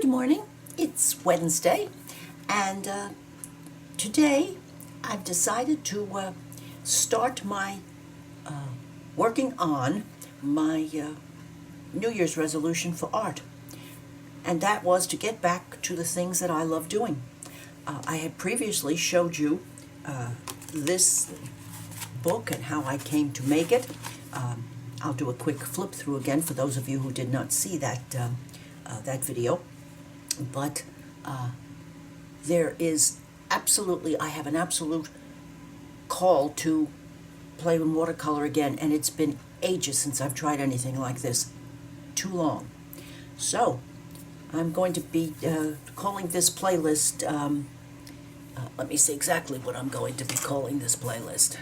Good morning. It's Wednesday, and today I've decided to start my working on my New Year's resolution for art, and that was to get back to the things that I love doing. I had previously showed you this book and how I came to make it. I'll do a quick flip through again for those of you who did not see that that video. But there is absolutely, I have an absolute call to play in watercolor again, and it's been ages since I've tried anything like this. Too long. So I'm going to be calling this playlist, let me see exactly what I'm going to be calling this playlist.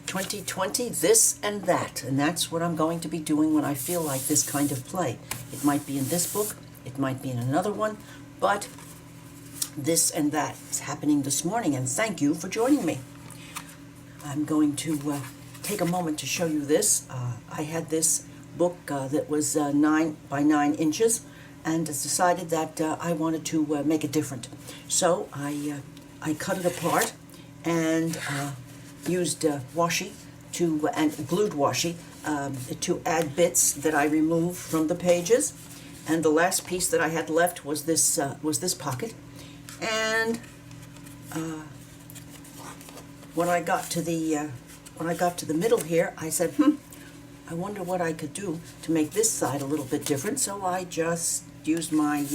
2020, this and that, and that's what I'm going to be doing when I feel like this kind of play. It might be in this book, it might be in another one, but this and that is happening this morning, and thank you for joining me. I'm going to take a moment to show you this. I had this book that was 9 by 9 inches, and decided that I wanted to make it different. So I cut it apart and used washi and glued washi to add bits that I removed from the pages. And the last piece that I had left was this pocket. And when I got to the middle here, I said, I wonder what I could do to make this side a little bit different. So I just used my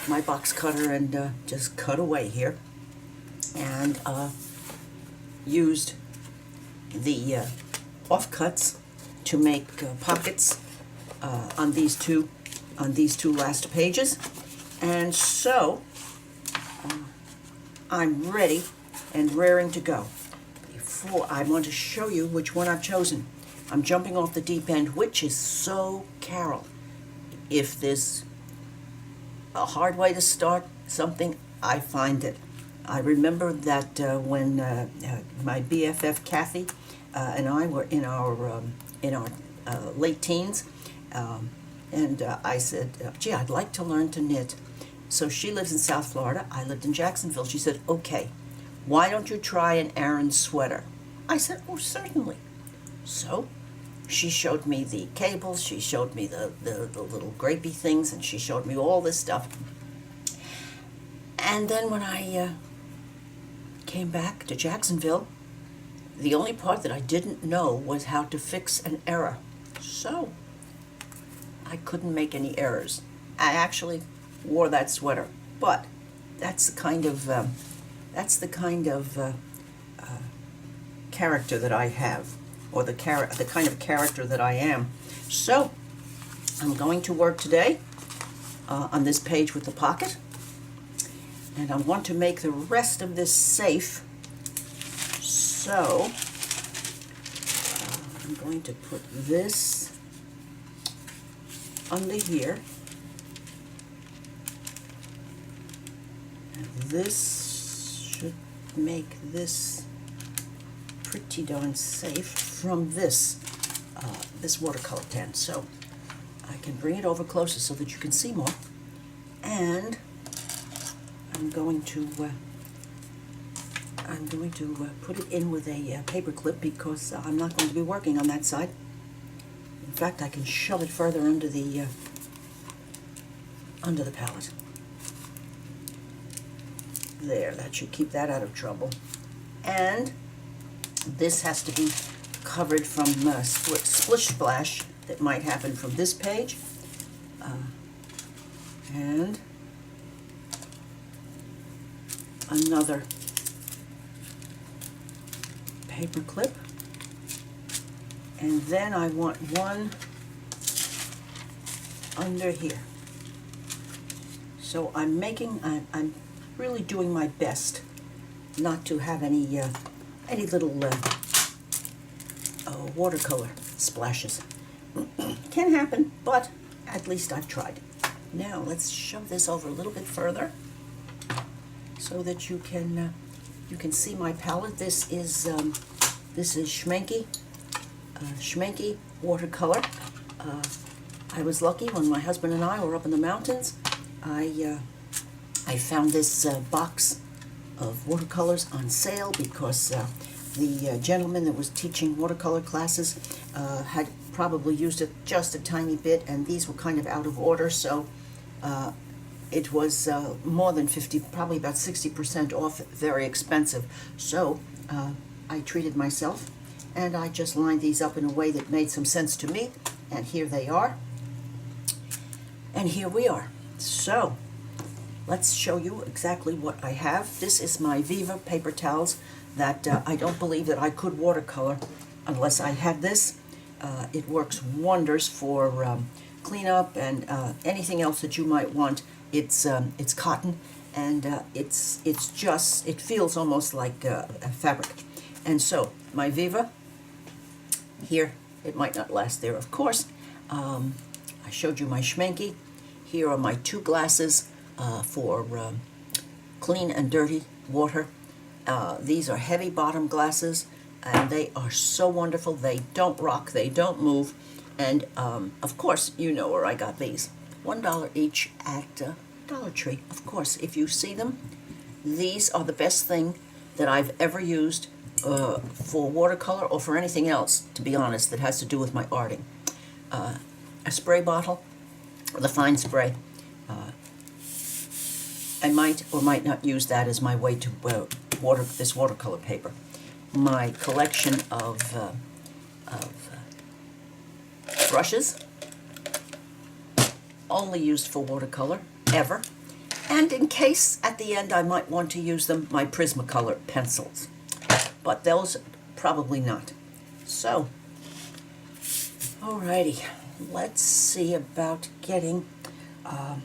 my box cutter and just cut away here, and used the offcuts to make pockets on these two last pages. And so I'm ready and raring to go. Before I want to show you which one I've chosen. I'm jumping off the deep end, which is so Carol. If there's a hard way to start something, I find it. I remember that when my BFF Kathy and I were in our late teens, and I said, gee, I'd like to learn to knit. So she lives in South Florida. I lived in Jacksonville. She said, okay, why don't you try an Aran sweater? I said, oh, certainly. So she showed me the cables, she showed me the little grapey things, and she showed me all this stuff. And then when I came back to Jacksonville, the only part that I didn't know was how to fix an error. So I couldn't make any errors. I actually wore that sweater, but that's the kind of character that I have, or the kind of character that I am. So I'm going to work today on this page with the pocket, and I want to make the rest of this safe. So I'm going to put this under here, and this should make this pretty darn safe from this watercolor pen. So I can bring it over closer so that you can see more, and I'm going to put it in with a paper clip, because I'm not going to be working on that side. In fact, I can shove it further under the palette. There, that should keep that out of trouble. And this has to be covered from splish splash that might happen from this page. And another paper clip. And then I want one under here. So I'm really doing my best not to have any little watercolor splashes. Can happen, but at least I've tried. Now let's shove this over a little bit further so that you can see my palette. This is Schmanky watercolor. I was lucky when my husband and I were up in the mountains. I found this box of watercolors on sale because the gentleman that was teaching watercolor classes had probably used it just a tiny bit, and these were kind of out of order, so it was more than 50, probably about 60% off, very expensive. So I treated myself, and I just lined these up in a way that made some sense to me, and here they are. And here we are. So let's show you exactly what I have. This is my Viva paper towels that I don't believe that I could watercolor unless I had this. It works wonders for cleanup and anything else that you might want. It's cotton, and it feels almost like a fabric. And so my Viva here, it might not last there, of course. I showed you my Schmenke. Here are my 2 glasses for clean and dirty water. These are heavy bottom glasses, and they are so wonderful. They don't rock, they don't move, and of course you know where I got these. $1 each at Dollar Tree. Of course, if you see them, these are the best thing that I've ever used for watercolor or for anything else, to be honest, that has to do with my arting. A spray bottle, the fine spray. I might or might not use that as my way to water this watercolor paper. My collection of brushes, only used for watercolor, ever. And in case at the end I might want to use them, my Prismacolor pencils. But those, probably not. So, alrighty, let's see about getting a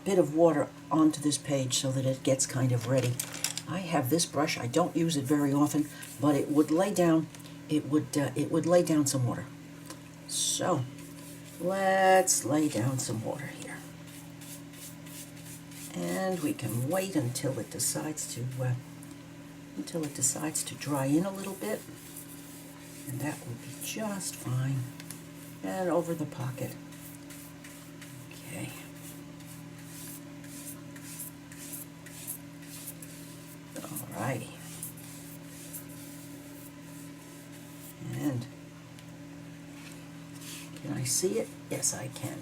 bit of water onto this page so that it gets kind of ready. I have this brush. I don't use it very often, but it would lay down. It would lay down some water. So let's lay down some water here, and we can wait until it decides to dry in a little bit, and that will be just fine. And over the pocket. Okay. Alrighty. And can I see it? Yes, I can.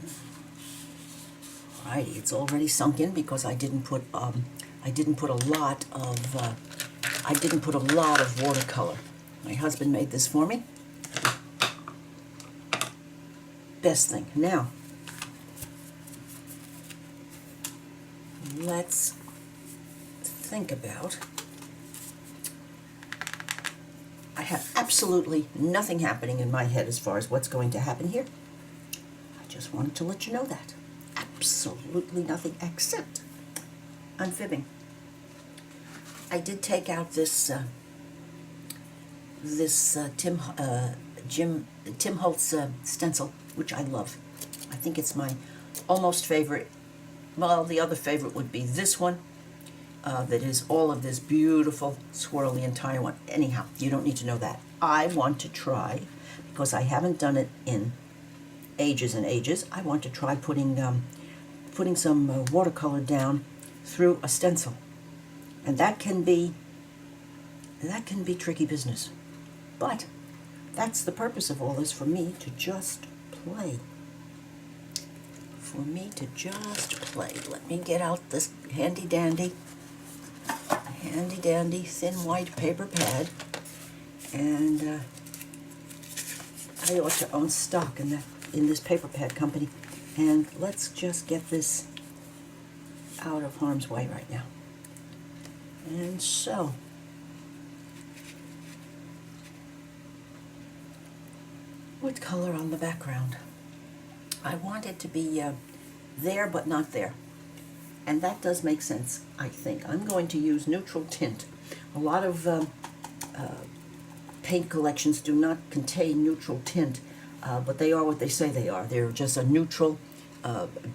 Alrighty, it's already sunk in because I didn't put a lot of watercolor. My husband made this for me. Best thing. Now, let's think about. I have absolutely nothing happening in my head as far as what's going to happen here. I just wanted to let you know that. Absolutely nothing, except I'm fibbing. I did take out this Tim Holtz stencil, which I love. I think it's my almost favorite. Well, the other favorite would be this one. That is all of this beautiful swirly entire one. Anyhow, you don't need to know that. I want to try, because I haven't done it in ages and ages, I want to try putting some watercolor down through a stencil. And that can be tricky business. But that's the purpose of all this, for me to just play. Let me get out this handy dandy thin white paper pad, and I ought to own stock in this paper pad company. And let's just get this out of harm's way right now. And so, what color on the background? I want it to be there but not there. And that does make sense, I think. I'm going to use neutral tint. A lot of paint collections do not contain neutral tint, but they are what they say they are. They're just a neutral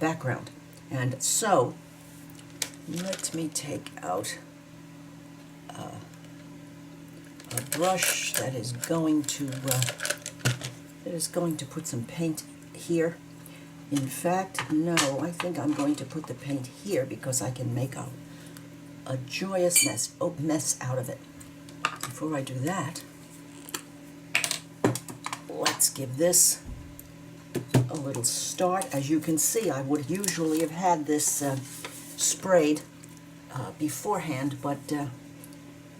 background. And so, let me take out a brush that is going to put some paint here. In fact, no, I think I'm going to put the paint here because I can make a joyous mess out of it. Before I do that, let's give this a little start. As you can see, I would usually have had this sprayed beforehand, but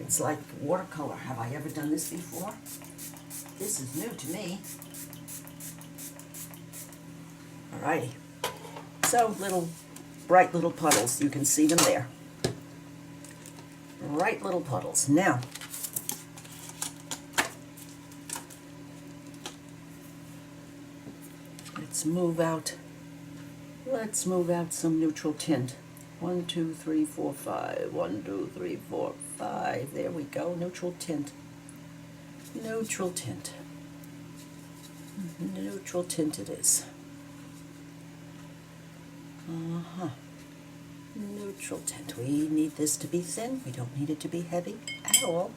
it's like watercolor. Have I ever done this before? This is new to me. Alrighty. So bright little puddles. You can see them there. Bright little puddles. Now, let's move out some neutral tint. 1, 2, 3, 4, 5. 1, 2, 3, 4, 5. There we go. Neutral tint. Neutral tint. Neutral tint it is. Neutral tint. We need this to be thin. We don't need it to be heavy at all.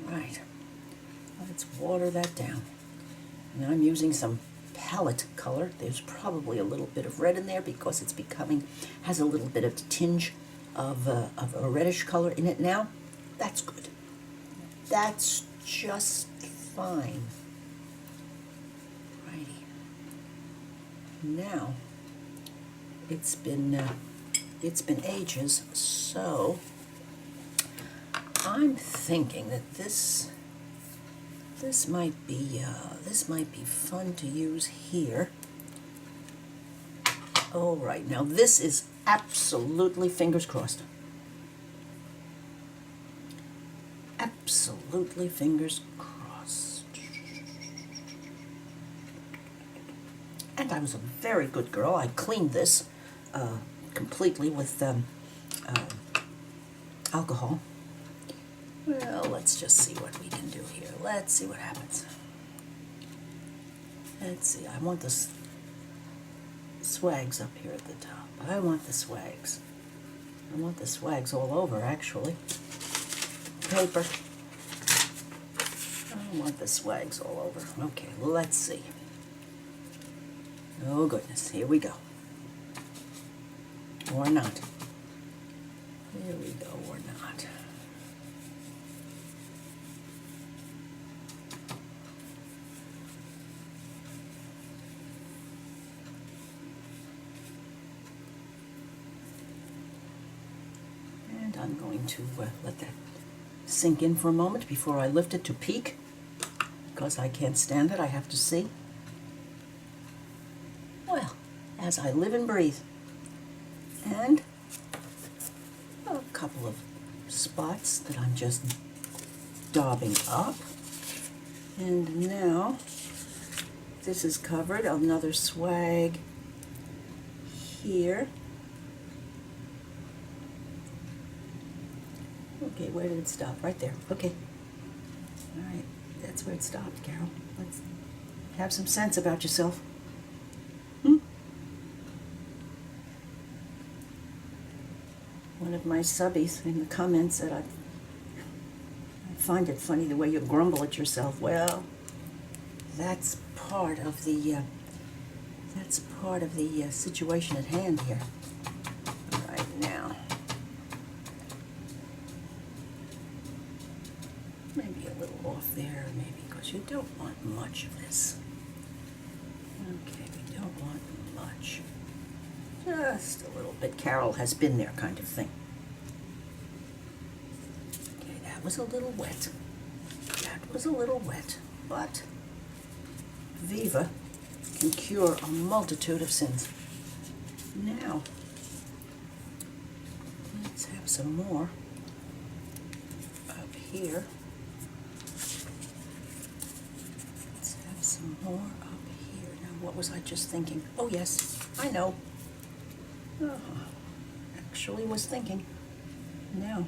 All right. Let's water that down. And I'm using some palette color. There's probably a little bit of red in there because it's has a little bit of tinge of a reddish color in it now. That's good. That's just fine. Righty. Now, it's been ages, so I'm thinking that this might be fun to use here. All right, now this is absolutely fingers crossed. Absolutely fingers crossed. And I was a very good girl. I cleaned this completely with alcohol. Well, let's just see what we can do here. Let's see what happens. Let's see. I want the swags up here at the top. I want the swags. I want the swags all over, actually. Paper. I want the swags all over. Okay, let's see. Oh, goodness. Here we go. Or not. Here we go, or not. And I'm going to let that sink in for a moment before I lift it to peek, because I can't stand it. I have to see. Well, as I live and breathe. And a couple of spots that I'm just daubing up. And now this is covered. Another swag here. Okay, where did it stop? Right there. Okay. All right, that's where it stopped, Carol. Let's have some sense about yourself. One of my subbies in the comments said, I find it funny the way you grumble at yourself. Well, that's part of the situation at hand here. All right, now. Maybe a little off there, maybe, because you don't want much of this. Okay, we don't want much. Just a little bit. Carol has been there kind of thing. Okay, that was a little wet. That was a little wet, but Viva can cure a multitude of sins. Now, let's have some more up here. Let's have some more up here. Now, what was I just thinking? Oh, yes, I know. Actually was thinking. Now,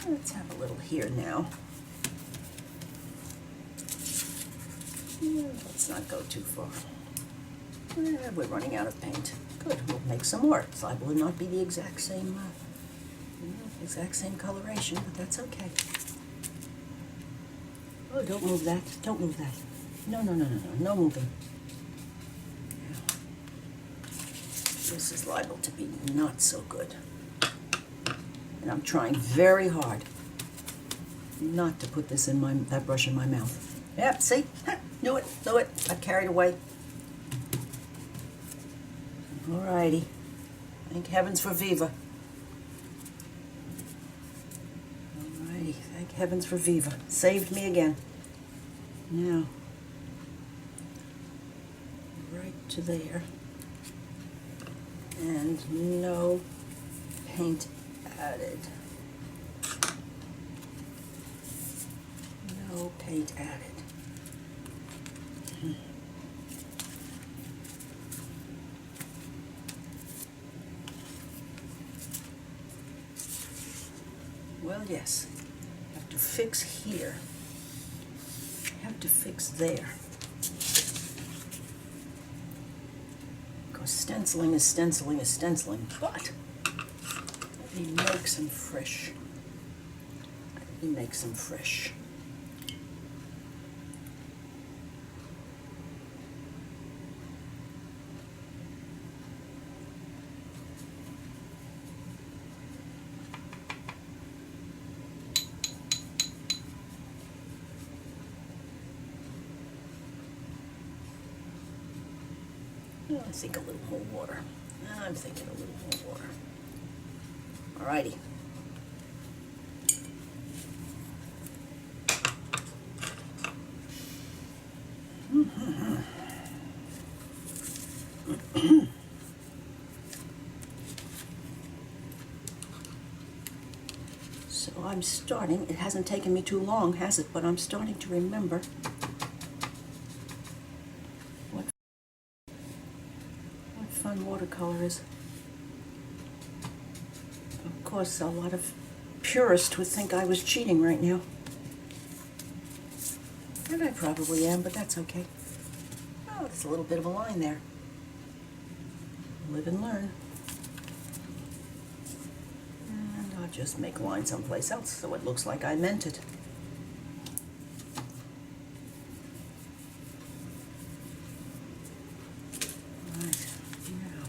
let's have a little here now. Let's not go too far. We're running out of paint. Good, we'll make some more. It's liable to not be the exact same coloration, but that's okay. Oh, don't move that. Don't move that. No, no, no, no, no. No moving. This is liable to be not so good. And I'm trying very hard not to put this in that brush in my mouth. Yep, see? Knew it, knew it. I carried away. Alrighty. Thank heavens for Viva. Alrighty, thank heavens for Viva. Saved me again. Now, right to there. And no paint added. No paint added. Well, yes. Have to fix here. Have to fix there. Because stenciling is stenciling is stenciling, but let me make some fresh. Let me make some fresh. I think a little more water. I'm thinking a little more water. Alrighty. So I'm starting, it hasn't taken me too long, has it? But I'm starting to remember what fun watercolor is. Of course, a lot of purists would think I was cheating right now. And I probably am, but that's okay. Oh, there's a little bit of a line there. Live and learn. And I'll just make a line someplace else so it looks like I meant it. Right, now,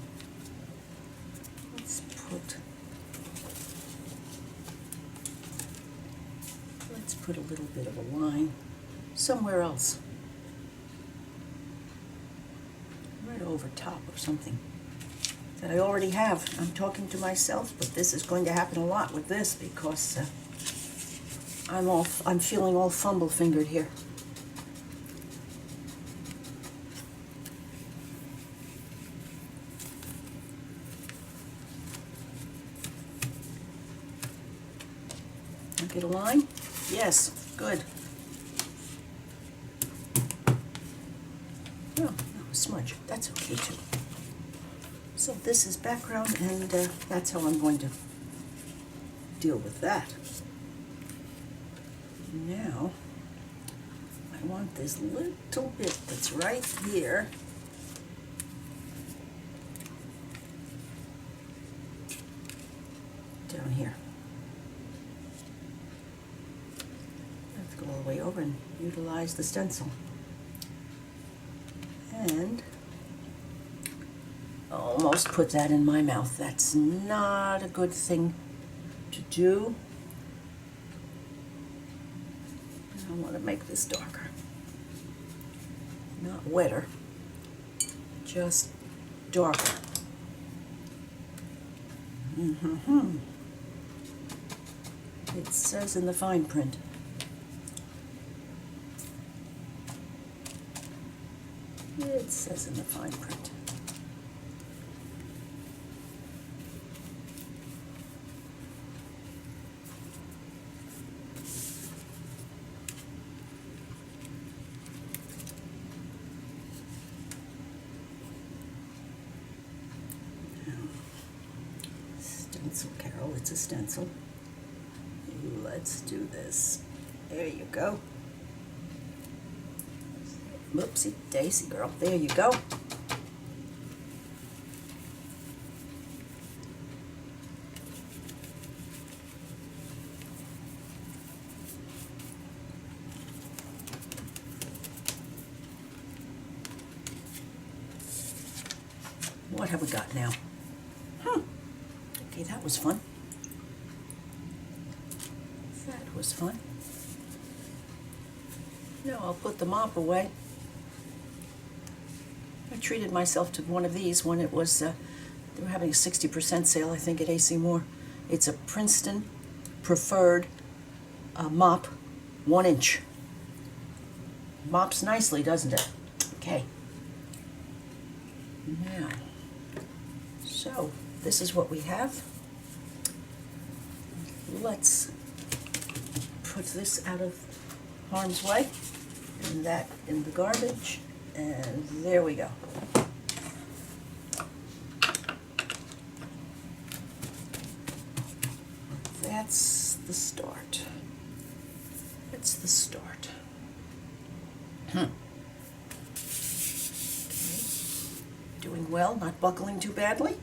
let's put a little bit of a line somewhere else. Right over top of something that I already have. I'm talking to myself, but this is going to happen a lot with this because I'm feeling all fumble-fingered here. Get a line? Yes, good. No, smudge. That's okay too. So this is background, and that's how I'm going to deal with that. Now, I want this little bit that's right here. Down here. Let's go all the way over and utilize the stencil. And almost put that in my mouth. That's not a good thing to do. I want to make this darker. Not wetter, just darker. It says in the fine print. It says in the fine print. Stencil, Carol, it's a stencil. Let's do this. There you go. Whoopsie daisy, girl. There you go. What have we got now? Okay, that was fun. That was fun. No, I'll put the mop away. I treated myself to one of these when it was, they were having a 60% sale, I think, at AC Moore. It's a Princeton Preferred mop, 1 inch. Mops nicely, doesn't it? Okay. Now, so this is what we have. Let's put this out of harm's way, and that in the garbage, and there we go. That's the start. That's the start. Okay. Doing well, not buckling too badly.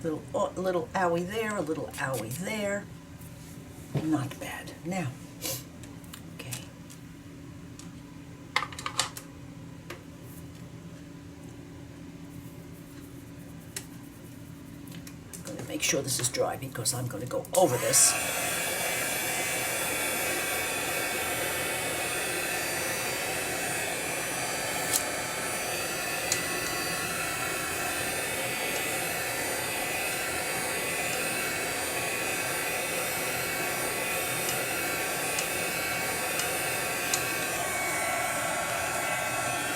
Little owie there, a little owie there. Not bad. Now, okay. I'm going to make sure this is dry because I'm going to go over this.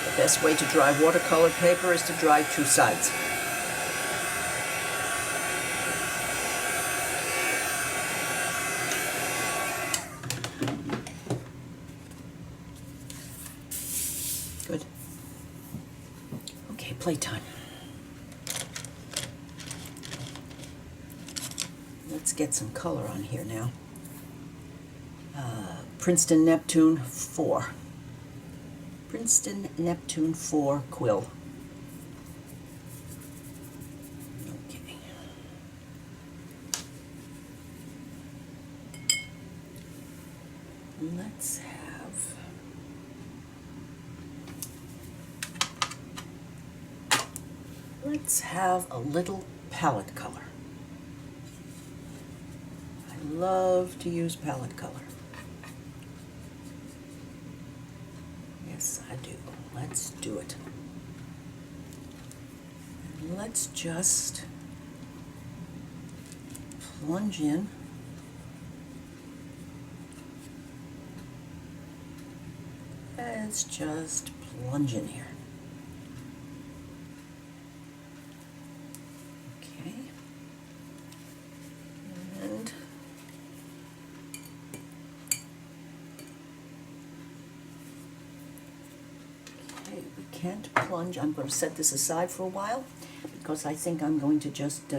The best way to dry watercolor paper is to dry 2 sides. Good. Okay, playtime. Let's get some color on here now. Princeton Neptune 4. Princeton Neptune 4 quill. Okay. Let's have a little palette color. I love to use palette color. Yes, I do. Let's do it. And let's just plunge in. Let's just plunge in here. Okay. And okay, we can't plunge. I'm going to set this aside for a while because I think I'm going to just,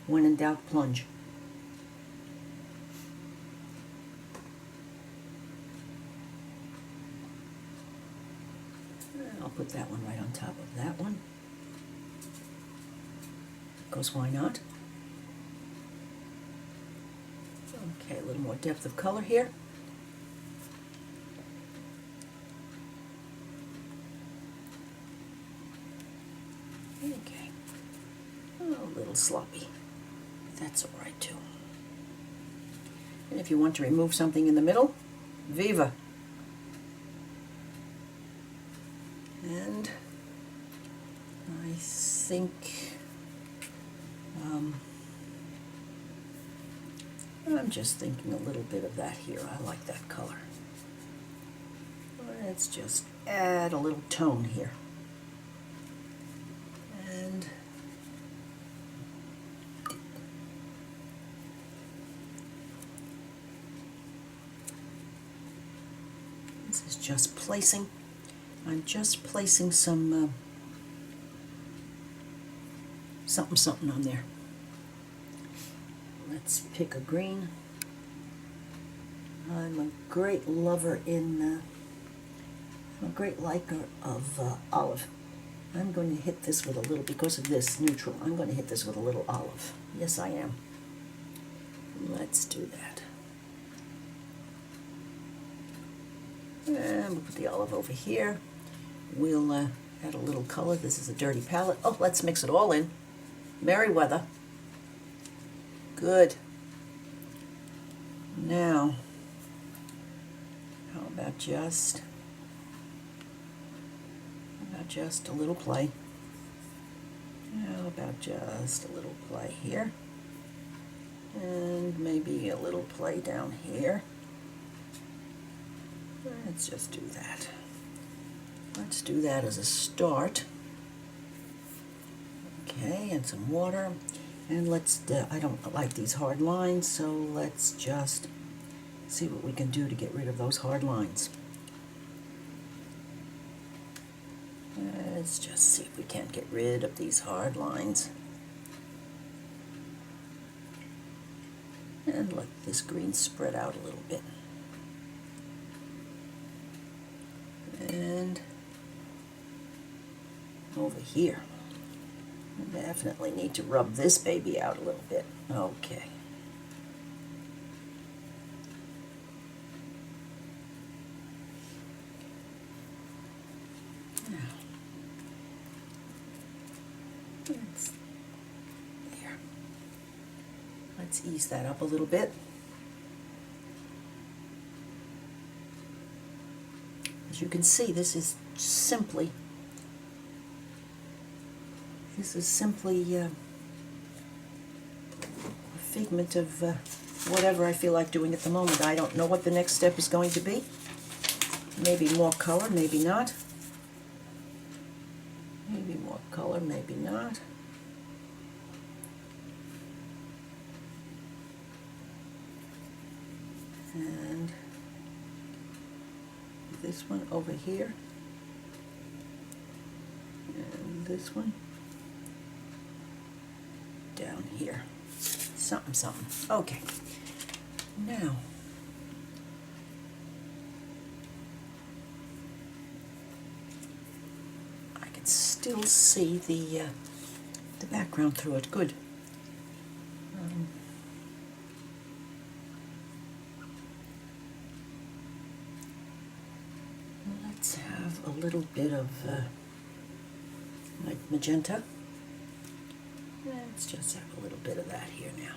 when in doubt, plunge. I'll put that one right on top of that one, because why not? Okay, a little more depth of color here. Okay, a little sloppy. That's all right too. And if you want to remove something in the middle, viva. And I think I'm just thinking a little bit of that here. I like that color. Let's just add a little tone here. And this is just placing. I'm just placing some something on there. Let's pick a green. I'm a great lover I'm a great liker of olive. I'm going to hit this with a little, because of this neutral, I'm going to hit this with a little olive. Yes, I am. Let's do that. And we'll put the olive over here. We'll add a little color. This is a dirty palette. Oh, let's mix it all in. Merryweather. Good. Now, how about just a little play? How about just a little play here? And maybe a little play down here. Let's just do that. Let's do that as a start. Okay, and some water. And let's, I don't like these hard lines, so let's just see what we can do to get rid of those hard lines. Let's just see if we can't get rid of these hard lines. And let this green spread out a little bit. And over here. I definitely need to rub this baby out a little bit. Okay. Now, there. Let's ease that up a little bit. As you can see, this is simply a figment of whatever I feel like doing at the moment. I don't know what the next step is going to be. Maybe more color, maybe not. Maybe more color, maybe not. And this one over here. And this one down here. Something, something. Okay. Now, I can still see the background through it. Good. Let's have a little bit of like magenta. Let's just have a little bit of that here now.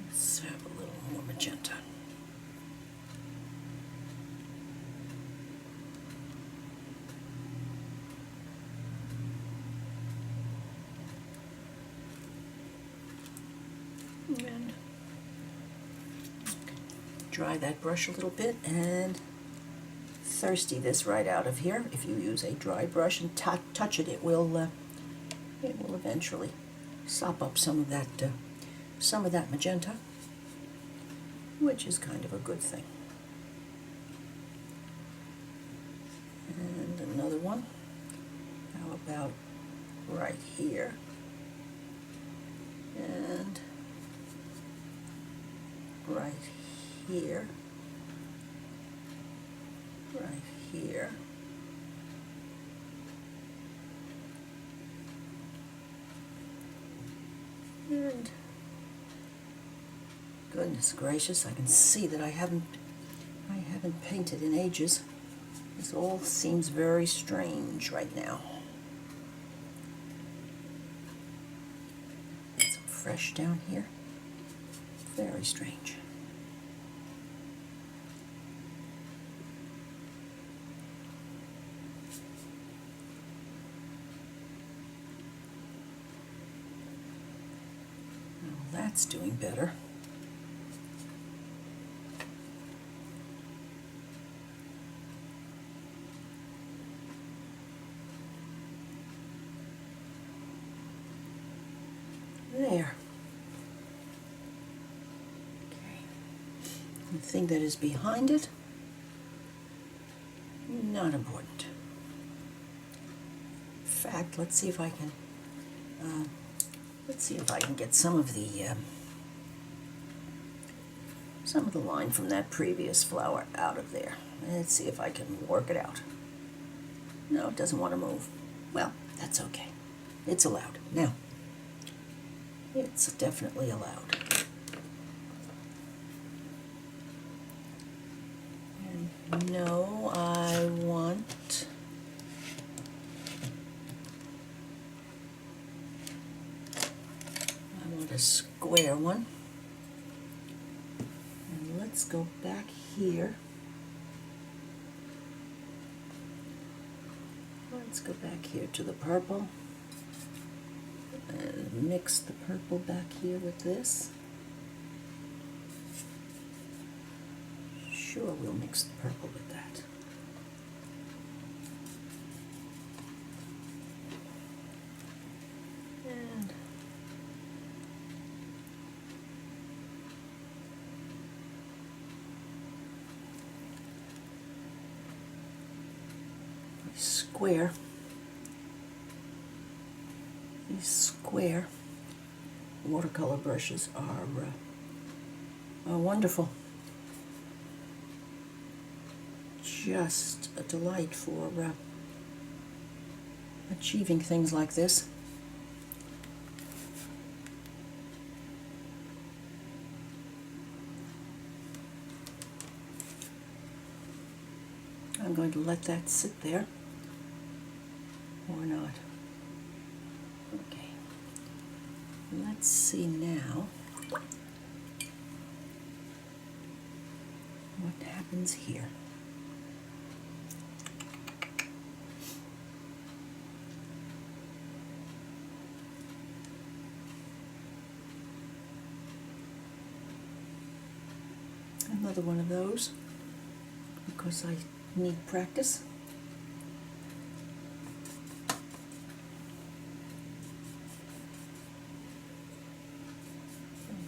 Let's have a little more magenta. And dry that brush a little bit and thirsty this right out of here. If you use a dry brush and touch it, it will eventually sop up some of that magenta, which is kind of a good thing. And another one. How about right here? And right here, right here, and goodness gracious, I can see that I haven't painted in ages. This all seems very strange right now. Get some fresh down here. Very strange. Well, that's doing better. There. The thing that is behind it, not important. In fact, let's see if I can get some of the line from that previous flower out of there. Let's see if I can work it out. No, it doesn't want to move. Well, that's okay. It's allowed. Now, it's definitely allowed. And no, I want a square one. And let's go back here. Let's go back here to the purple and mix the purple back here with this. Sure, we'll mix the purple with that. And these square watercolor brushes are wonderful. Just a delight for achieving things like this. I'm going to let that sit there, or not. Okay, let's see now what happens here. Another one of those, because I need practice.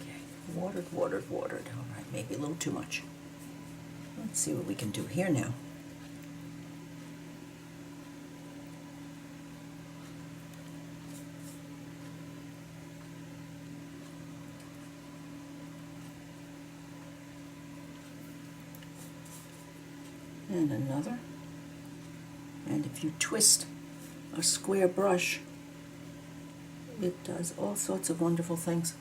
Okay, watered. All right, maybe a little too much. Let's see what we can do here now. And another. And if you twist a square brush, it does all sorts of wonderful things.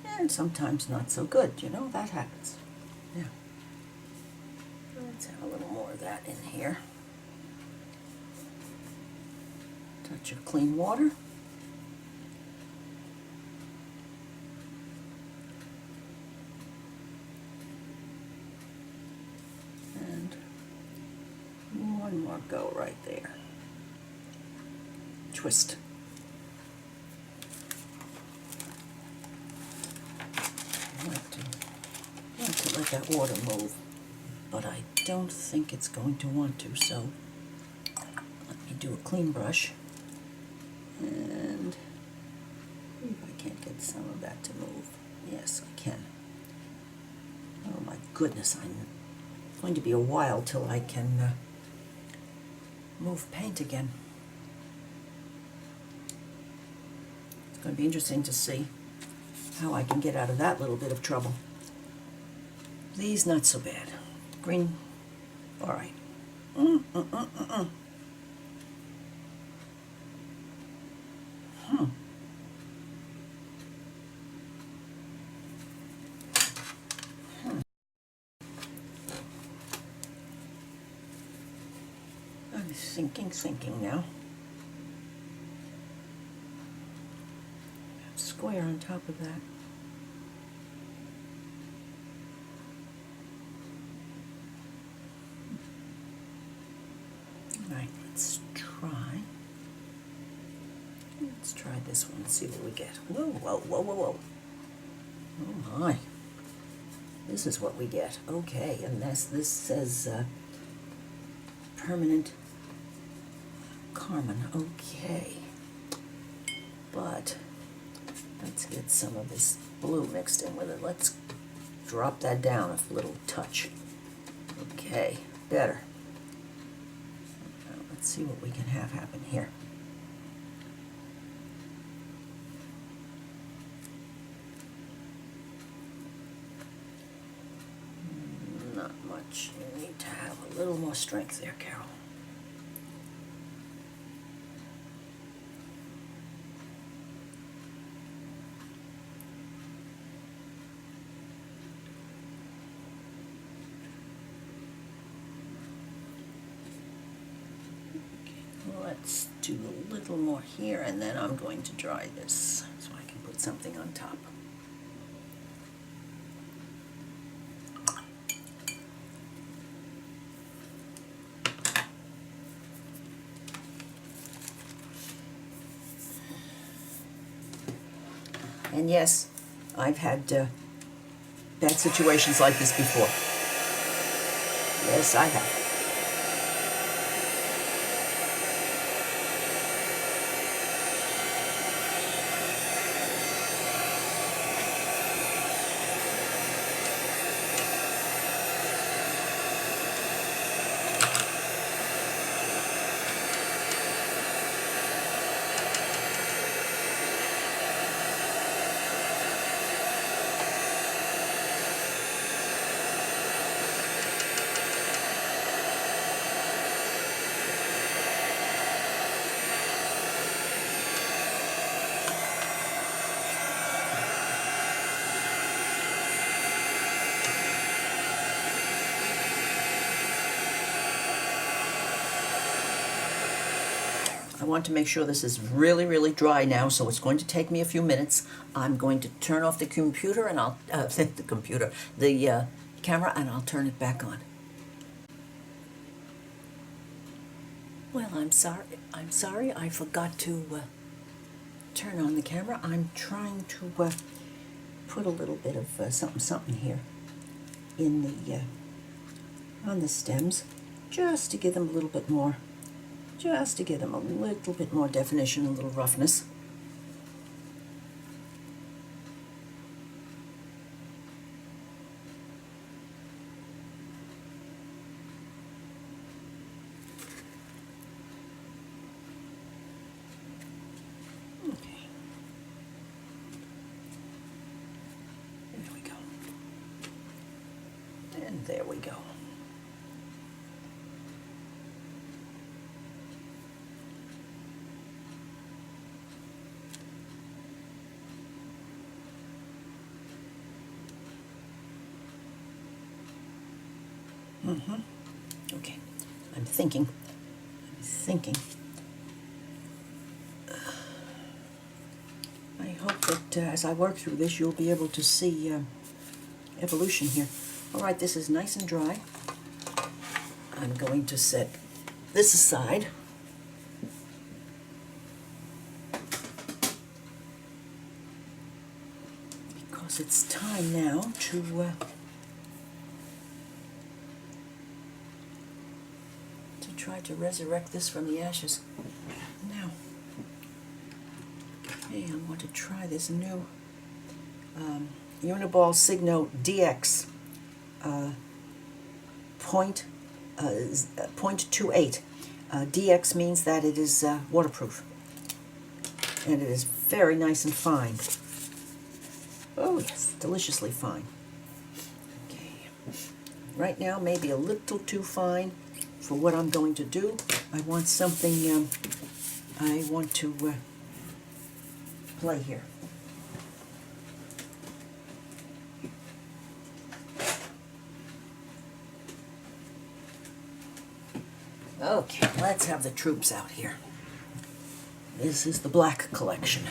And sometimes not so good, you know, that happens. Now, let's have a little more of that in here. Touch of clean water. One more go right there. Twist. I like to let that water move, but I don't think it's going to want to, so let me do a clean brush and see if I can't get some of that to move. Yes, I can. Oh my goodness, I'm going to be a while till I can move paint again. It's going to be interesting to see how I can get out of that little bit of trouble. These not so bad. Green, all right. I'm thinking now. Square on top of that. All right, let's try this one and see what we get. Whoa. Oh my. This is what we get. Okay, and this says permanent Carmen. Okay. But let's get some of this blue mixed in with it. Let's drop that down a little touch. Okay, better. Now let's see what we can have happen here. Not much. You need to have a little more strength there, Carol. Let's do a little more here, and then I'm going to dry this so I can put something on top. And yes, I've had bad situations like this before. Yes, I have. I want to make sure this is really, really dry now, so it's going to take me a few minutes. I'm going to turn off the computer and I'll, the camera, and I'll turn it back on. Well, I'm sorry, I forgot to turn on the camera. I'm trying to put a little bit of something here in the, on the stems, just to give them a little bit more. Just to give them a little bit more definition, a little roughness. Okay. There we go. And there we go. Okay, I'm thinking. I hope that as I work through this, you'll be able to see evolution here. All right, this is nice and dry. I'm going to set this aside. Because it's time now to try to resurrect this from the ashes. Now, okay, I want to try this new Uniball Signo DX .28. DX means that it is waterproof, and it is very nice and fine. Oh yes, deliciously fine. Okay, right now maybe a little too fine for what I'm going to do. I want something, I want to play here. Okay, let's have the troops out here. This is the black collection.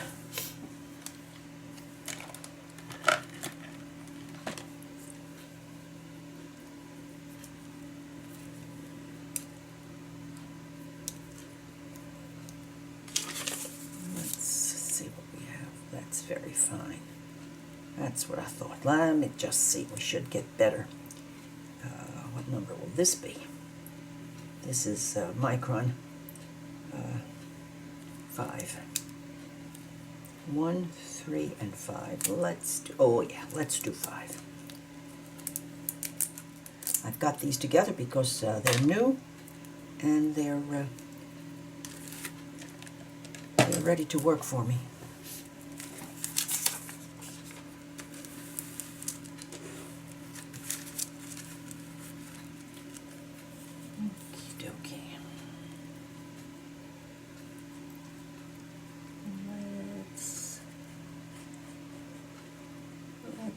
Very fine. That's what I thought. Let me just see. We should get better. What number will this be? This is micron 5. 1, 3, and 5. Let's do, oh yeah, let's do 5. I've got these together because they're new and they're ready to work for me.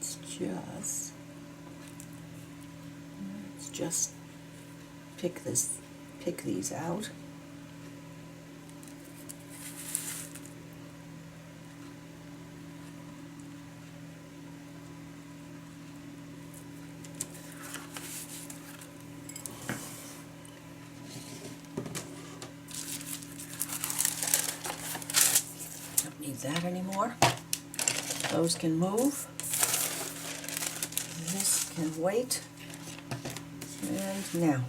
let's just pick these out. Don't need that anymore. Those can move. This can wait. And now,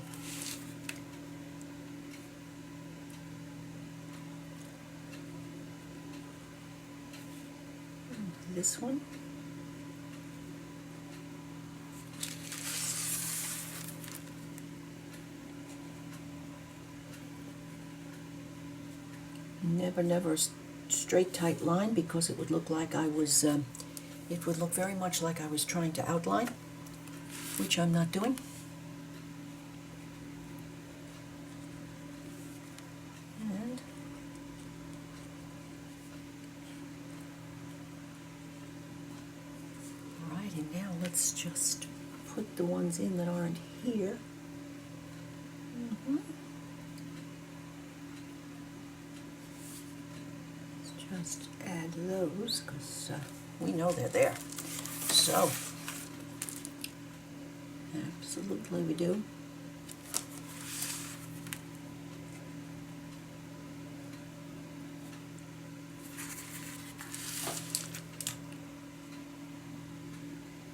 this one. Never a straight tight line, because it would look like I was, it would look very much like I was trying to outline, which I'm not doing. And right, and now let's just put the ones in that aren't here. Just add those, because we know they're there. So, absolutely we do.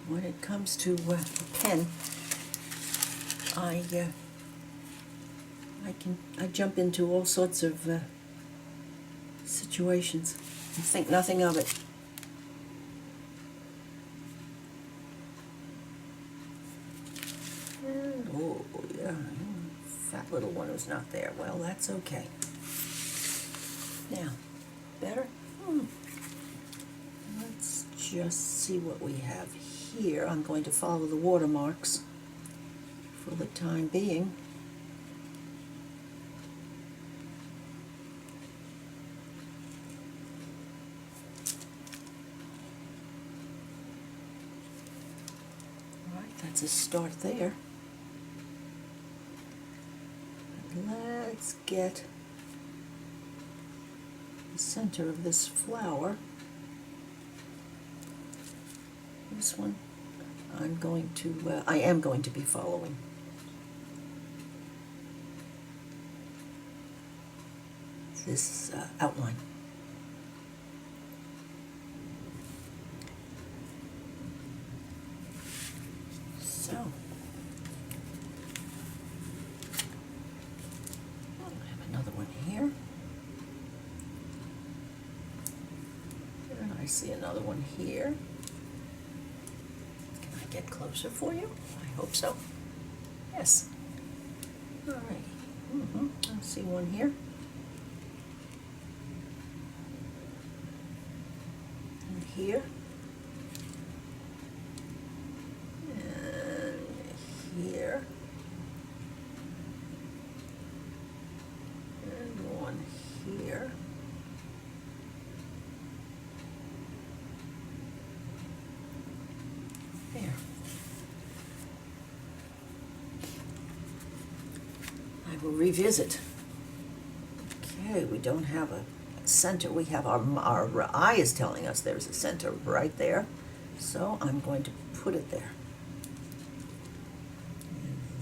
When it comes to a pen, I jump into all sorts of situations and think nothing of it. And, oh yeah, that little one was not there. Well, that's okay. Now, better? Let's just see what we have here. I'm going to follow the watermarks for the time being. That's a start there. And let's get the center of this flower. This one I am going to be following. This outline. So, I have another one here. And I see another one here. Can I get closer for you? I hope so. Yes. All right. I see one here. And here. Here, and one here, there. I will revisit. Okay, we don't have a center. We have our eye is telling us there's a center right there, so I'm going to put it there.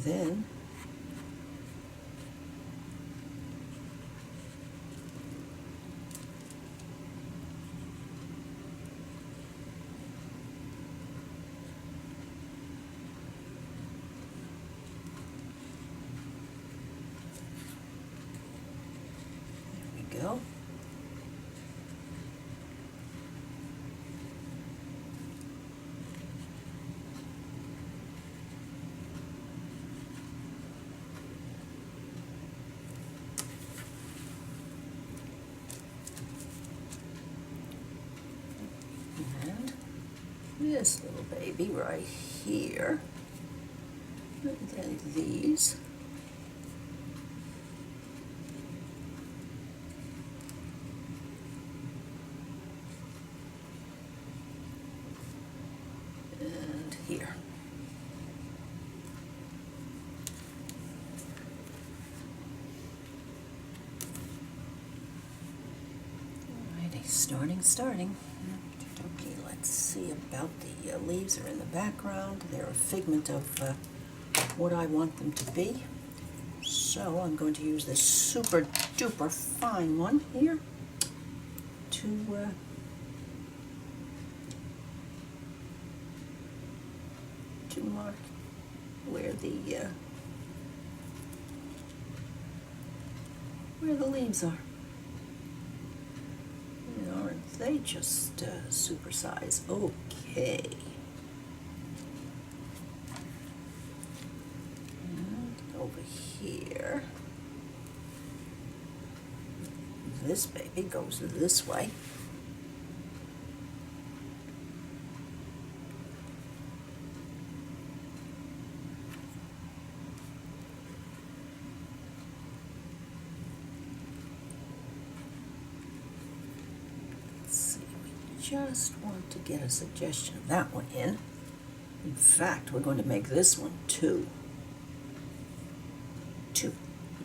Then there we go. This little baby right here, and then these. here. Alrighty, starting. Okay, let's see about the leaves are in the background. They're a figment of what I want them to be. So I'm going to use this super duper fine one here to mark where the leaves are. Aren't they just supersize? Okay. And over here, this baby goes this way. Just want to get a suggestion of that one in. In fact, we're going to make this one two.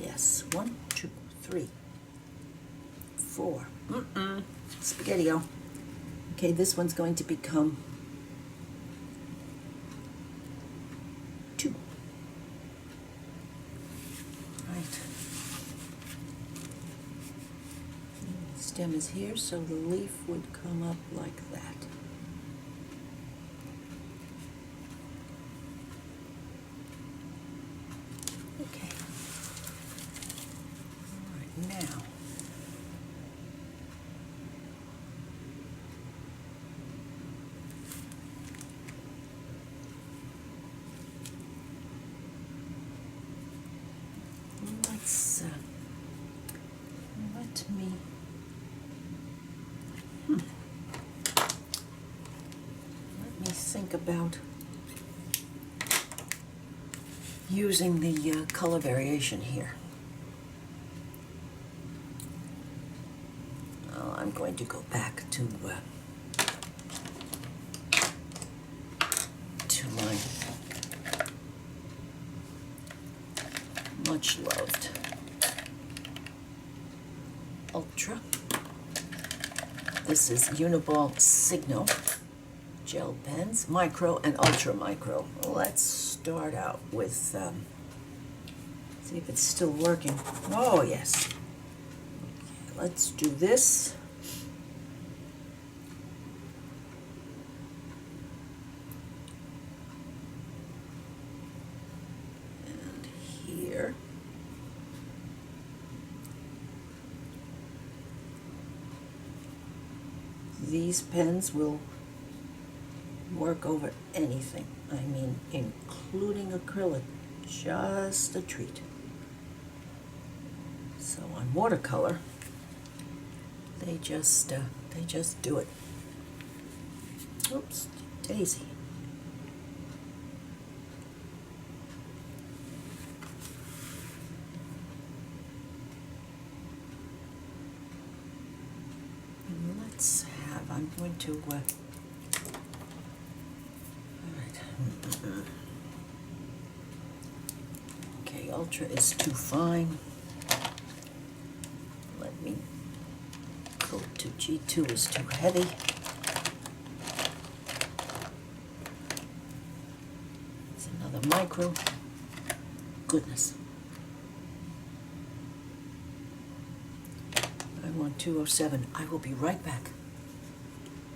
Yes, 1, 2, 3, 4. Spaghetti-o. Okay, this one's going to become 2. Right. The stem is here, so the leaf would come up like that. Okay. All right, now. Let's let me think about using the color variation here. I'm going to go back to my much loved Ultra. This is Uniball Signal gel pens, micro and ultra micro. Let's start out with, see if it's still working. Oh, yes. Okay, let's do this. And here. These pens will work over anything. I mean, including acrylic. Just a treat. So on watercolor, they just do it. Oops, daisy. And let's have. I'm going to. Okay, Ultra is too fine. Let me go to G2 is too heavy. It's another micro. Goodness. I want 207. I will be right back.